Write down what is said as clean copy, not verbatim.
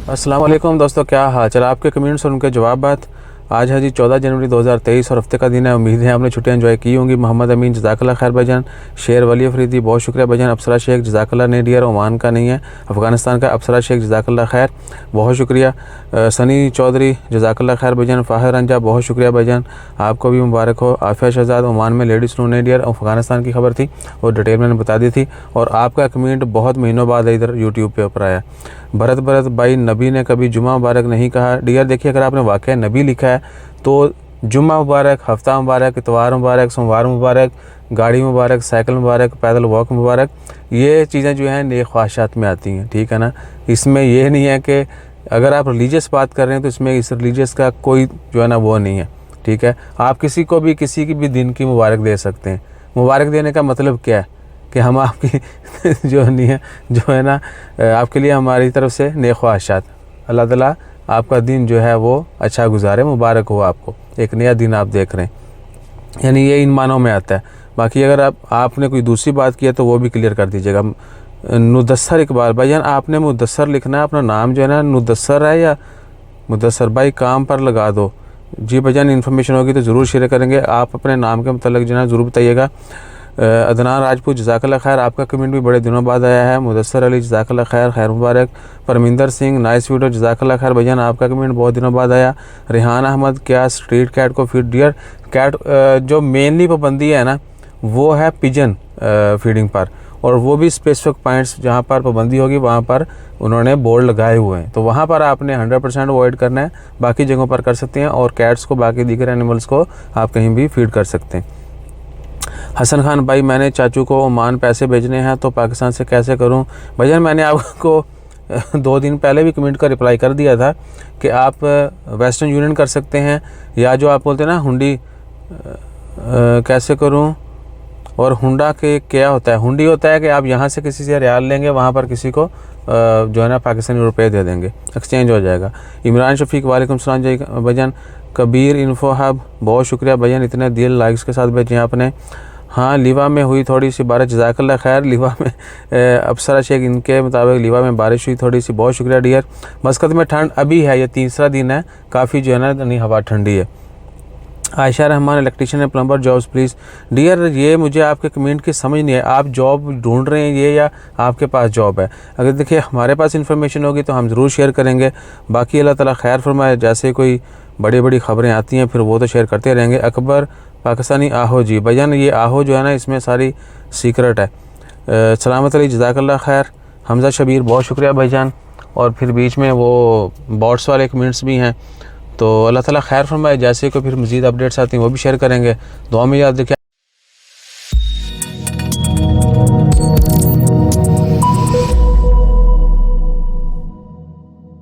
अस्सलाम वालेकुम दोस्तों, क्या हाल चाल। आपके कमेंट्स और उनके जवाबात। आज है जी 14 जनवरी 2023 और हफ्ते का दिन है। उम्मीद है आपने छुट्टियां एंजॉय की होंगी। मोहम्मद अमीन जज़ाकल्लाह खैर भाईजान, शेर वली अफरीदी बहुत शुक्रिया भाईजान, अप्सरा शेख जज़ाकल्लाह ने डियर ओमान का नहीं है, अफ़गानिस्तान का अप्सरा शेख जज़ाकल्लाह खैर बहुत शुक्रिया। सनी चौधरी जज़ाकल्लाह खैर भाईजान, फ़ाहिर रंजा बहुत शुक्रिया भाईजान, आपको भी मुबारक हो। आफिया शहजाद ओमान में लेडीज़ ने डियर अफ़गानिस्तान की खबर थी और डिटेल मैंने बता दी थी और आपका कमेंट बहुत महीनों बाद इधर यूट्यूब पे ऊपर आया। भरत भाई, नबी ने कभी जुमा मुबारक नहीं कहा। डियर देखिए, अगर आपने वाक़या नबी लिखा है तो जुम्मा मुबारक, हफ्ता मुबारक, इतवार मुबारक, सोमवार मुबारक, गाड़ी मुबारक, साइकिल मुबारक, पैदल वॉक मुबारक, ये चीज़ें जो हैं नेक ख्वाहिशात में आती हैं, ठीक है ना। इसमें ये नहीं है कि अगर आप रिलीजियस बात कर रहे हैं तो इसमें इस रिलीजियस का कोई जो है ना वो नहीं है, ठीक है। आप किसी को भी किसी की भी दिन की मुबारक दे सकते हैं। मुबारक देने का मतलब क्या है कि हम आपकी जो नहीं है जो है ना आपके लिए हमारी तरफ से नेक ख्वाहिशात। अल्लाह ताला आपका दिन जो है वो अच्छा गुजारे, मुबारक हो आपको, एक नया दिन आप देख रहे हैं, यानी ये इन मानों में आता है। बाकी अगर आपने कोई दूसरी बात किया तो वो भी क्लियर कर दीजिएगा। मुदस्सर इकबाल भाईजान, आपने मुदस्सर लिखना है, अपना नाम जो है ना मुदस्सर है या मुदस्सर भाई, काम पर लगा दो जी भाईजान। इन्फॉर्मेशन होगी तो ज़रूर शेयर करेंगे। आप अपने नाम के मतलब जो है ना ज़रूर बताइएगा। अदनान राजपूत जज़ाकल्लाह खैर, आपका कमेंट भी बड़े दिनों बाद आया है। मुदस्सर अली जज़ाकल्लाह खैर, खैर मुबारक। परमिंदर सिंह नाइस वीडियो जज़ाकल्लाह खैर भाईजान, आपका कमेंट बहुत दिनों बाद आया। रेहान अहमद, क्या स्ट्रीट कैट को फीड डियर कैट जो मेनली पाबंदी है ना वो है पिजन फीडिंग पर, और वो भी स्पेसिफिक पॉइंट्स जहाँ पर पाबंदी होगी वहाँ पर उन्होंने बोर्ड लगाए हुए हैं, तो वहाँ पर आपने 100% अवॉइड करना है। बाकी जगहों पर कर सकते हैं और कैट्स को, बाकी दीगर एनिमल्स को आप कहीं भी फीड कर सकते हैं। हसन खान भाई, मैंने चाचू को ओमान पैसे भेजने हैं तो पाकिस्तान से कैसे करूं? भाईजान मैंने आपको 2 दिन पहले भी कमेंट का रिप्लाई कर दिया था कि आप वेस्टर्न यूनियन कर सकते हैं, या जो आप बोलते हैं ना हुंडी कैसे करूं, और हुंडा के क्या होता है? हुंडी होता है कि आप यहाँ से किसी से रियाल लेंगे, वहाँ पर किसी को जो है ना पाकिस्तानी रुपये दे देंगे, एक्सचेंज हो जाएगा। इमरान शफीक, वालेकुम सलाम जी भाईजान। कबीर इन्फो हब, बहुत शुक्रिया भाईजान, इतने दिल लाइक्स के साथ भेजे आपने। हाँ, लिवा में हुई थोड़ी सी बारिश, जज़ाकल्लाह खैर। लिवा में अप्सरा शेख, इनके मुताबिक लिवा में बारिश हुई थोड़ी सी, बहुत शुक्रिया डियर। मस्कत में ठंड अभी है, ये तीसरा दिन है, काफ़ी जो है ना नहीं हवा ठंडी है। Ayesha Rahman, electrician and plumber jobs please. Dear ये मुझे आपके कमेंट की समझ नहीं है, आप जॉब ढूंढ रहे हैं ये या आपके पास जॉब है? अगर देखिए हमारे पास इन्फॉर्मेशन होगी तो हम ज़रूर शेयर करेंगे। बाकी अल्लाह ताला खैर फरमाए, जैसे कोई बड़ी बड़ी खबरें आती हैं फिर वो तो शेयर करते रहेंगे। अकबर पाकिस्तानी आहो जी भाईजान, ये आहो जो है ना इसमें सारी सीक्रेट है। सलामत अली जज़ाकल्लाह खैर। हमज़ा शबीर, बहुत शुक्रिया भाईजान। और फिर बीच में वो बॉट्स वाले कमेंट्स भी हैं, तो अल्लाह ताला खैर फरमाए, जैसे कोई फिर मज़ीद अपडेट्स आती हैं वो भी शेयर करेंगे। दुआ में याद रखिए।